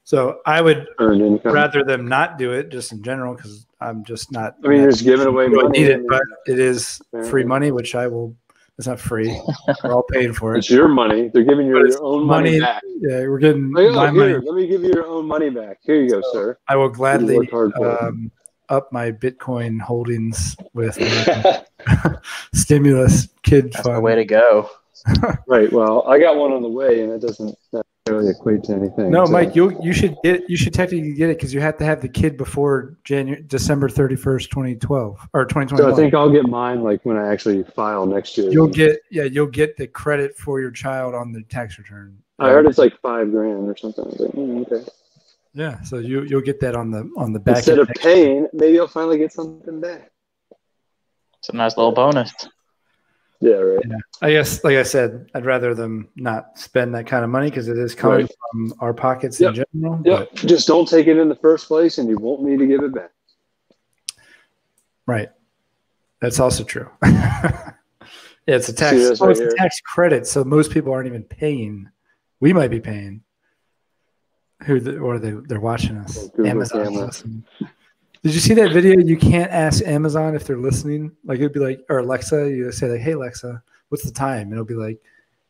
So I would rather them not do it just in general because I'm just not. I mean, you're just giving away money. Need it, but it is free money, which I will. It's not free. We're all paying for it. It's your money. They're giving you your own money back. Yeah, we're getting my money. Let me give you your own money back. Here you go, sir. I will gladly up my Bitcoin holdings with Stimulus kid That's fund. the way to go. Right. Well, I got one on the way, and it doesn't necessarily equate to anything. No, so. Mike, you should technically get it because you have to have the kid before December 31st, 2012 or 2021. So I think I'll get mine like when I actually file next year. You'll get the credit for your child on the tax return. I heard it's like $5,000 or something. I was like, okay. Yeah, so you'll get that on the back. Instead of paying, maybe I'll finally get something back. It's a nice little bonus. Yeah, right. Yeah. I guess, like I said, I'd rather them not spend that kind of money because it is coming from our pockets in general. Yep. But, just don't take it in the first place, and you won't need to give it back. Right. That's also true. Yeah, it's a tax. It's a tax credit, so most people aren't even paying. We might be paying. They're watching us. Amazon. Did you see that video? You can't ask Amazon if they're listening. Like it'd be like, or Alexa, you say like, "Hey Alexa, what's the time?" And it'll be like,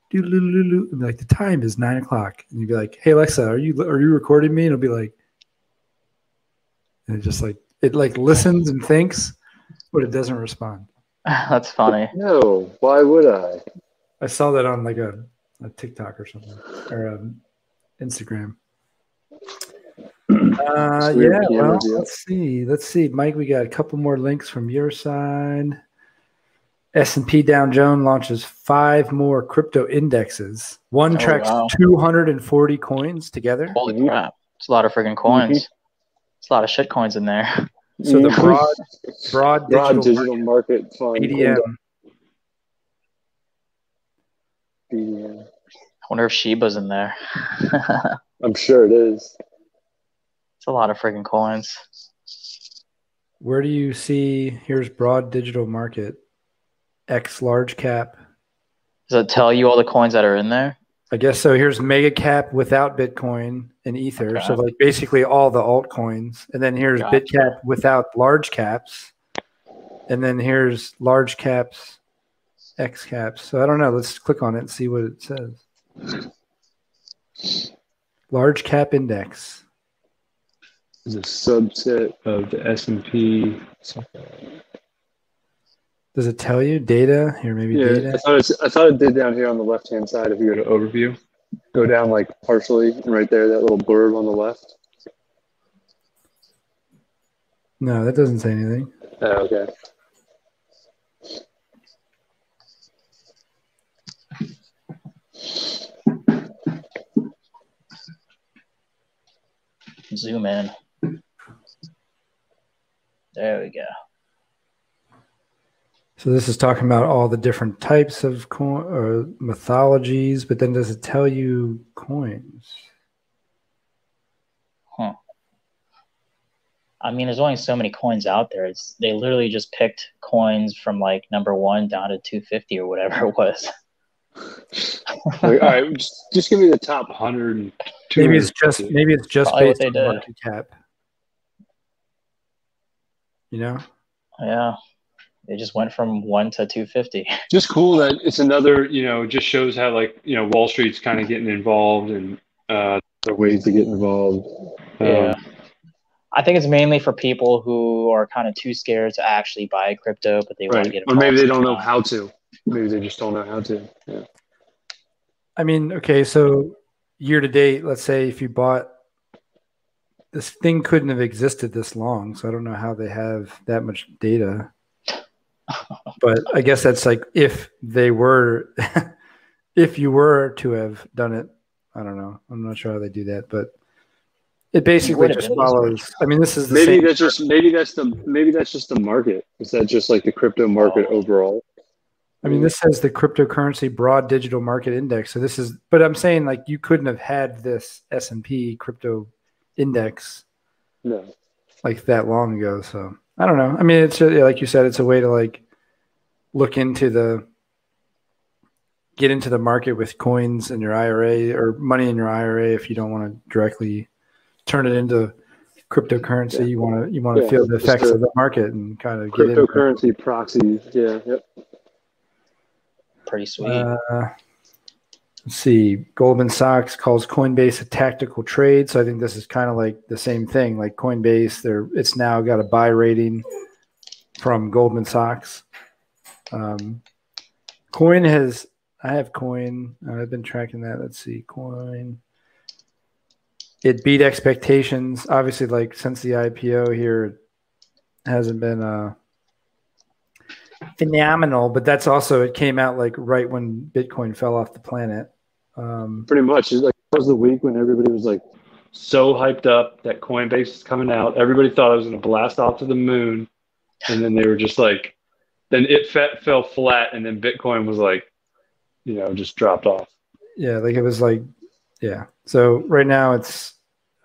"Doo-doo-doo-doo-doo." And be like, "The time is 9 o'clock." And you'd be like, "Hey Alexa, are you recording me?" And it'll be like, and it listens and thinks, but it doesn't respond. That's funny. No, why would I? I saw that on like a TikTok or something or Instagram. Let's see. Mike, we got a couple more links from your side. S&P Dow Jones launches 5 more crypto indexes. One tracks 240 coins together. Holy crap. It's a lot of friggin' coins. It's a lot of shit coins in there. So the broad digital market fund. BDM. BDM. I wonder if Shiba's in there. I'm sure it is. It's a lot of friggin' coins. Where do you see, here's broad digital market, X large cap. Does it tell you all the coins that are in there? I guess so. Here's mega cap without Bitcoin and Ether. Okay. So like basically all the altcoins. And then here's Gotcha. BitCap without large caps. And then here's large caps, X caps. So I don't know. Let's click on it and see what it says. Large cap index. Is a subset of the S&P. Does it tell you data here? Maybe data. I thought it did down here on the left-hand side. If you go to overview, go down like partially, and right there, that little blurb on the left. No, that doesn't say anything. Oh, okay. Zoom in. There we go. So this is talking about all the different types of coin or mythologies, but then does it tell you coins? Huh. I mean, there's only so many coins out there. They literally just picked coins from like number 1 down to 250 or whatever it was. All right, just give me the top 100. Maybe it's just Probably based on market cap. You know? Yeah. They just went from 1 to 250. Just cool that it's another, just shows how Wall Street's kind of getting involved and there are ways to get involved. Yeah. I think it's mainly for people who are kind of too scared to actually buy crypto, but they want to get involved. Or maybe they don't know how to. Maybe they just don't know how to. Yeah. I mean, okay, so year to date, let's say if you bought this thing couldn't have existed this long, so I don't know how they have that much data. But I guess that's like if you were to have done it, I don't know. I'm not sure how they do that, but it basically just follows. I mean, this is the maybe same. maybe that's just the market. Is that just like the crypto market overall? I mean, this says the cryptocurrency broad digital market index. So this is, but I'm saying like you couldn't have had this S&P crypto index like that long ago. So I don't know. I mean, it's like you said, it's a way to like get into the market with coins in your IRA or money in your IRA. If you don't want to directly turn it into cryptocurrency, you want to feel the effects of the market and kind of get into cryptocurrency proxies. Yeah. Yep. Pretty sweet. Let's see. Goldman Sachs calls Coinbase a tactical trade. So I think this is kind of like the same thing. Like Coinbase, it's now got a buy rating from Goldman Sachs. Coin has. I have Coin. I've been tracking that. Let's see, Coin. It beat expectations. Obviously, like since the IPO here, it hasn't been phenomenal. But that's also it came out like right when Bitcoin fell off the planet. Pretty much, it's like that was the week when everybody was like so hyped up that Coinbase is coming out. Everybody thought it was going to blast off to the moon, and then they were just like, then it fell flat, and then Bitcoin was like, just dropped off. Yeah, like it was like, yeah. So right now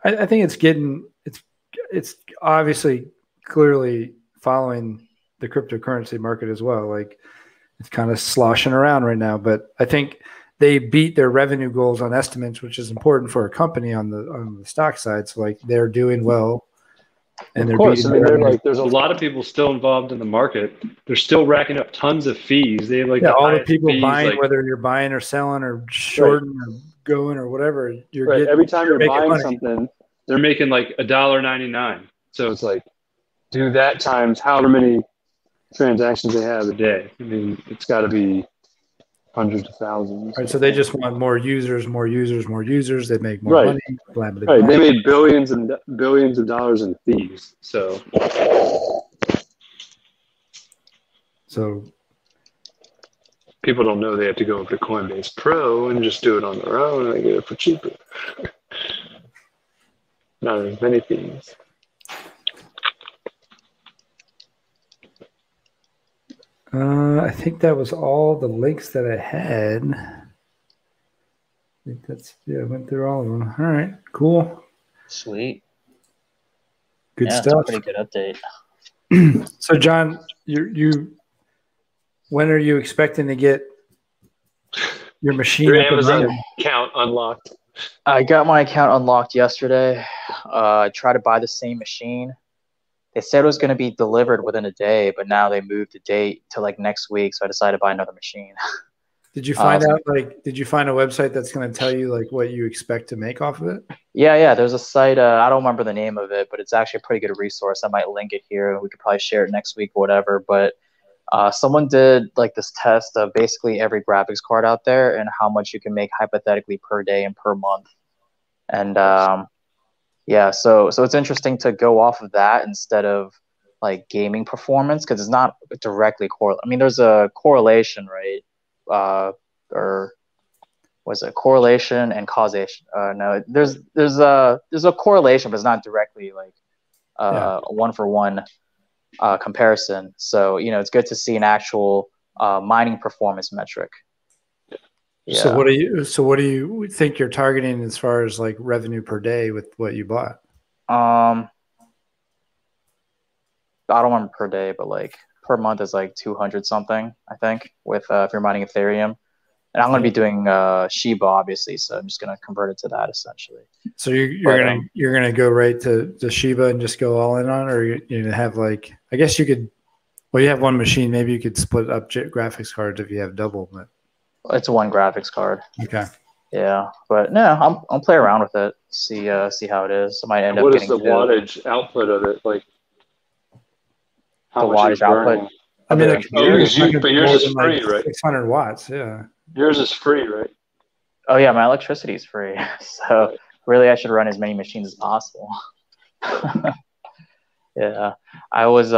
I think it's obviously clearly following the cryptocurrency market as well. Like it's kind of sloshing around right now, but I think they beat their revenue goals on estimates, which is important for a company on the stock side. So like they're doing well. And of course, I mean, there's a lot of people still involved in the market. They're still racking up tons of fees. They have like all the people buying, whether you're buying or selling or shorting or going or whatever. Every time you're buying something, they're making like $1.99. So it's like, do that times however many transactions they have a day. I mean, it's got to be hundreds of thousands. Right, so they just want more users. They make more money. Blah, blah, blah. Right, they made billions of dollars in fees. So people don't know they have to go over to Coinbase Pro and just do it on their own, and they get it for cheaper. Not as many fees. I think that was all the links that I had. I think I went through all of them. All right, cool. Sweet. Good stuff. That's a pretty good update. So, John, when are you expecting to get your machine? Your Amazon account unlocked. I got my account unlocked yesterday. I tried to buy the same machine. They said it was going to be delivered within a day, but now they moved the date to like next week. So I decided to buy another machine. Did you find out did you find a website that's going to tell you like what you expect to make off of it? Yeah. There's a site. I don't remember the name of it, but it's actually a pretty good resource. I might link it here. We could probably share it next week or whatever. But someone did like this test of basically every graphics card out there and how much you can make hypothetically per day and per month. And yeah, so it's interesting to go off of that instead of like gaming performance because it's not directly correlated. I mean, there's a correlation, right? Or was it correlation and causation? No, there's a correlation, but it's not directly like a one-for-one comparison. So it's good to see an actual mining performance metric. Yeah. So what do you think you're targeting as far as like revenue per day with what you bought? I don't remember per day, but like per month is like 200 something, I think, with if you're mining Ethereum. And I'm going to be doing Shiba, obviously, so I'm just going to convert it to that essentially. So you're gonna go right to Shiba and just go all in on, or you're gonna have like I guess you could. Well, you have one machine. Maybe you could split up graphics cards if you have double. But it's one graphics card. Okay. Yeah, but no, I'll play around with it. See how it is. I might end up. What is the wattage output of it like? How the wattage output. I mean, yours is free, right? 600 watts. Yeah. Yours is free, right? Oh yeah, my electricity is free. So really, I should run as many machines as possible. Yeah, I was.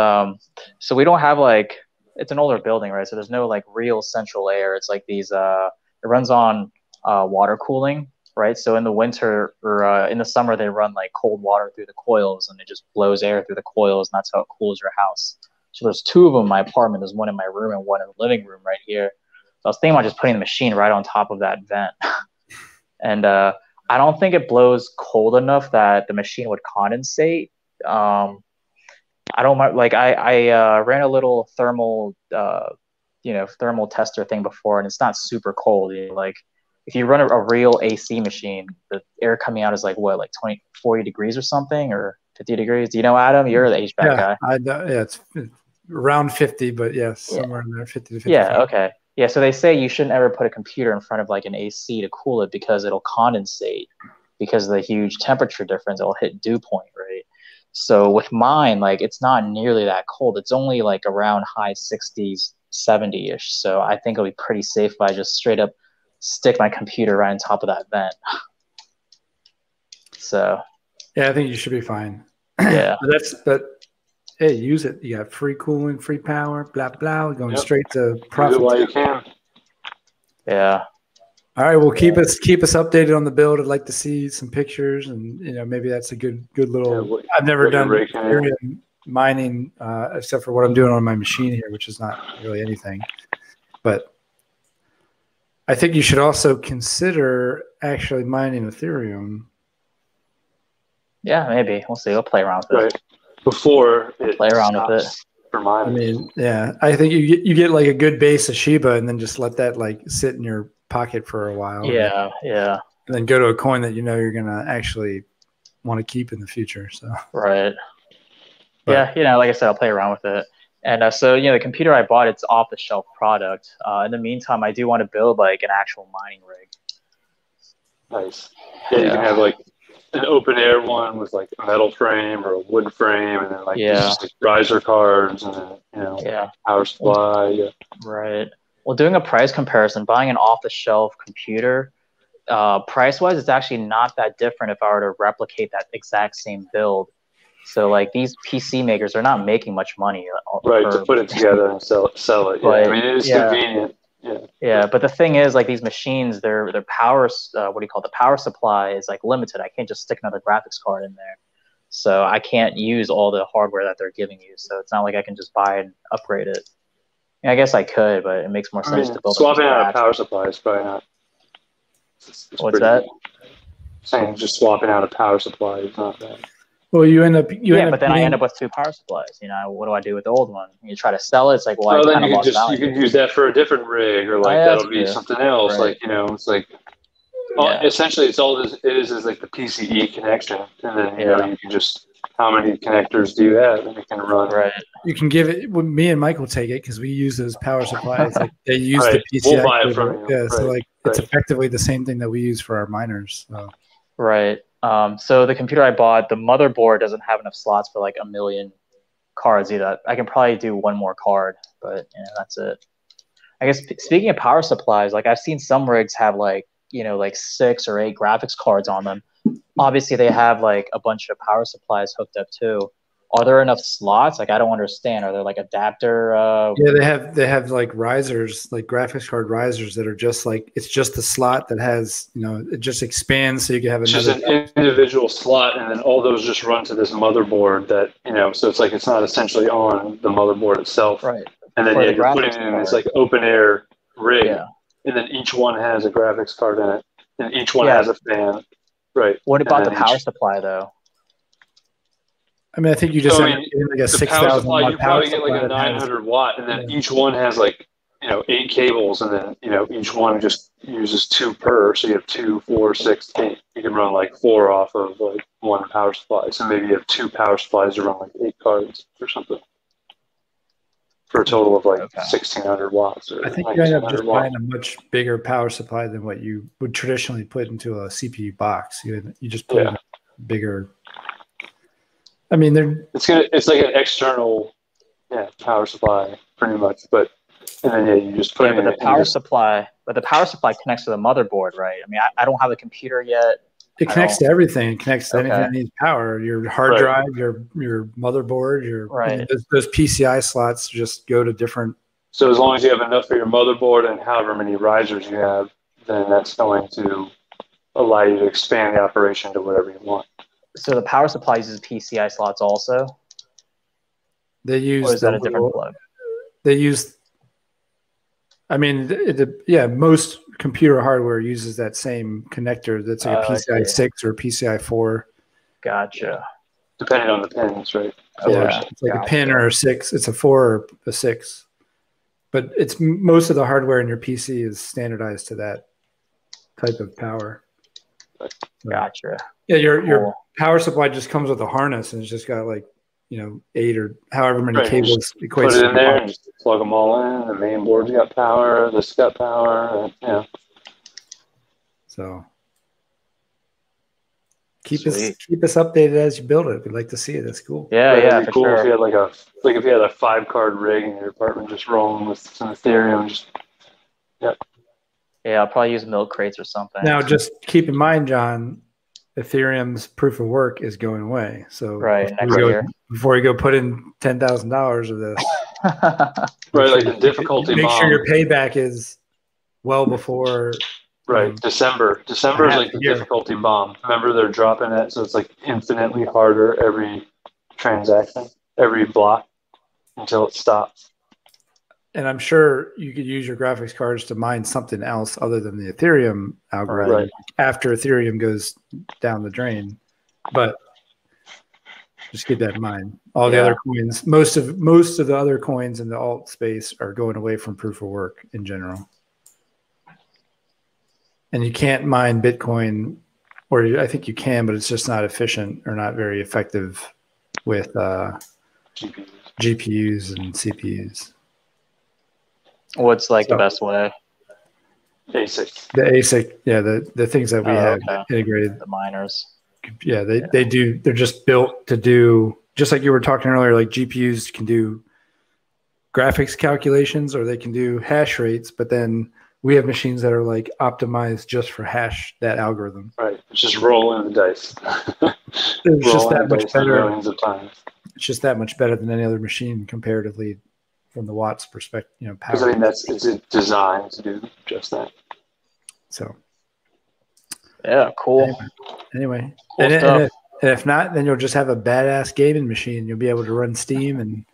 So we don't have like it's an older building, right? So there's no like real central air. It's like these. It runs on water cooling, right? So in the winter or in the summer, they run like cold water through the coils, and it just blows air through the coils, and that's how it cools your house. So there's two of them in my apartment. There's one in my room and one in the living room right here. So I was thinking about just putting the machine right on top of that vent. And I don't think it blows cold enough that the machine would condensate. I don't like I ran a little thermal thermal tester thing before, and it's not super cold. Like if you run a real AC machine, the air coming out is like what, like 40 degrees or something, or 50 degrees. Do you know, Adam? You're the HVAC guy. I know. Yeah, it's around 50, but yes, somewhere in there, 50 to 55. Yeah, okay. Yeah, so they say you shouldn't ever put a computer in front of like an AC to cool it because it'll condensate because of the huge temperature difference. It'll hit dew point, right? So with mine, like it's not nearly that cold. It's only like around high 60s 70-ish. So I think it'll be pretty safe if I just straight up stick my computer right on top of that vent. So yeah, I think you should be fine. yeah. but hey, use it. You got free cooling, free power, blah blah, going straight to Do profit. it while you can. Yeah. All right, well, keep us updated on the build. I'd like to see some pictures, and maybe that's a good little. I've never done Ethereum mining except for what I'm doing on my machine here, which is not really anything. But I think you should also consider actually mining Ethereum. Yeah, maybe we'll see. We'll play around with it. Right before it play around with it. For mine. I mean, yeah, I think you get like a good base of Shiba, and then just let that like sit in your pocket for a while. Yeah. And then go to a coin that you're gonna actually want to keep in the future. So right. But, yeah, like I said, I'll play around with it. And so the computer I bought, it's off the shelf product. In the meantime, I do want to build like an actual mining rig. Nice. Yeah, you can have like an open air one with like a metal frame or a wood frame, and then like just like riser cards, and then power supply. Yeah. Right. Well, doing a price comparison, buying an off the shelf computer, price wise, it's actually not that different if I were to replicate that exact same build. So like these PC makers are not making much money. Right, to put it together and sell it. But, I mean, it is convenient. Yeah, but the thing is, like these machines, their power, the power supply is like limited. I can't just stick another graphics card in there, so I can't use all the hardware that they're giving you. So it's not like I can just buy and upgrade it. I guess I could, but it makes more sense to build. Swapping out a power supply is probably not. What's that? Saying just swapping out a power supply is not bad. Well, you end up. But then I end up with two power supplies. What do I do with the old one? You try to sell it. It's like, well, I kind of lost value. You can use that for a different rig, or like that'll be something else. Right. Like it's like essentially it's all it is like the PCE connection, and then you can just how many connectors do you have, and it can run. Right. You can give it. Well, me and Mike will take it because we use those power supplies. Like they use the PCI. We'll buy it from you. Yeah, so like it's effectively the same thing that we use for our miners. So. Right. So the computer I bought, the motherboard doesn't have enough slots for like 1 million cards either. I can probably do one more card, but that's it. I guess speaking of power supplies, like I've seen some rigs have like 6 or 8 graphics cards on them. Obviously, they have like a bunch of power supplies hooked up too. Are there enough slots? Like I don't understand. Are there like adapter? They have like risers, like graphics card risers that are just like it's just the slot that has it just expands so you can have another. Just an individual slot, and then all those just run to this motherboard that so it's like it's not essentially on the motherboard itself. Right. And then you're putting it in this like open air rig, and then each one has a graphics card in it, and each one has a fan. Right. What about the power supply though? I mean, I think you just have like a 6,000 watt you probably get like a 900 watt, and then each one has like 8 cables, and then each one just uses 2 per, so you have 2, 4, 6, 8. You can run like 4 off of like one power supply, so maybe you have 2 power supplies to run like 8 cards or something, for a total of like 1,600 watts. Or I think you end up just buying a much bigger power supply than what you would traditionally put into a CPU box. You just put in a bigger. I mean, it's like an external, power supply pretty much, but and then you just put it in. But the power supply connects to the motherboard, right? I mean, I don't have a computer yet. It connects to everything. It connects to anything that needs power. Your hard drive, your motherboard, those PCI slots just go to different. So as long as you have enough for your motherboard and however many risers you have, then that's going to allow you to expand the operation to whatever you want. So the power supply uses PCI slots also? They use. Or is that a different plug? They use. I mean, most computer hardware uses that same connector. That's like a PCI 6 or PCI 4. Gotcha. Depending on the pins, right? Yeah, it's like a pin or a 6. It's a 4 or a 6. But it's most of the hardware in your PC is standardized to that type of power. Gotcha. Yeah, your power supply just comes with a harness, and it's just got like 8 or however many cables. Put it in there and just plug them all in. The main board's got power. This got power. So, keep Sweet. us updated as you build it. We'd like to see it. That's cool. Yeah, That'd yeah, be for cool if sure. you had if you had a 5-card rig in your apartment just rolling with some Ethereum. Yeah, I'll probably use milk crates or something. Now, just keep in mind, John, Ethereum's proof of work is going away. So Right, next year. before you go put in $10,000 of this, Right, like the difficulty make bomb. sure your payback is well before. Right, December. December is half like the a year. difficulty bomb. Remember, they're dropping it, so it's like infinitely harder every transaction, every block until it stops. And I'm sure you could use your graphics cards to mine something else other than the Ethereum algorithm Right. after Ethereum goes down the drain. But just keep that in mind. All the other coins, most of the other coins in the alt space are going away from proof of work in general. And you can't mine Bitcoin, or I think you can, but it's just not efficient or not very effective with GPUs and CPUs. What's like the best way? ASIC. The ASIC, yeah, the things that we have integrated. The miners. Yeah, they do. They're just built to do, just like you were talking earlier, like GPUs can do graphics calculations or they can do hash rates, but then we have machines that are like optimized just for hash that algorithm. Right. It's just rolling the dice. It's just that much better. Millions of times. It's just that much better than any other machine comparatively from the watts perspective, power. Because I mean, it's designed to do just that. So. Yeah, cool. Anyway. Cool and if not, then you'll just have a badass gaming machine. You'll be able to run Steam and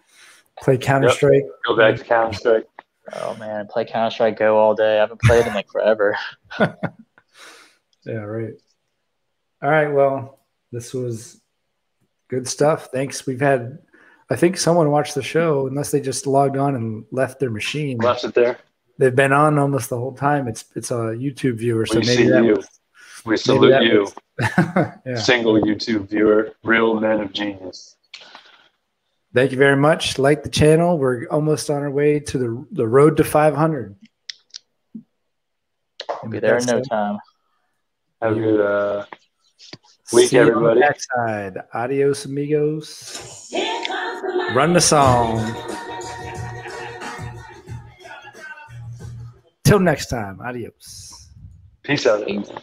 play Counter-Strike. Go back to Counter-Strike. Oh man, play Counter-Strike Go all day. I haven't played in like forever. Yeah, right. All right, well, this was good stuff. Thanks. I think someone watched the show, unless they just logged on and left their machine. Left it there. They've been on almost the whole time. It's a YouTube viewer, so we salute you. Yeah. Single YouTube viewer, real men of genius. Thank you very much. Like the channel. We're almost on our way to the road to 500. We'll be there in no time. Have a good week, See everybody. You on the backside. Adios, amigos. Run the song. Till next time. Adios. Peace out, everyone.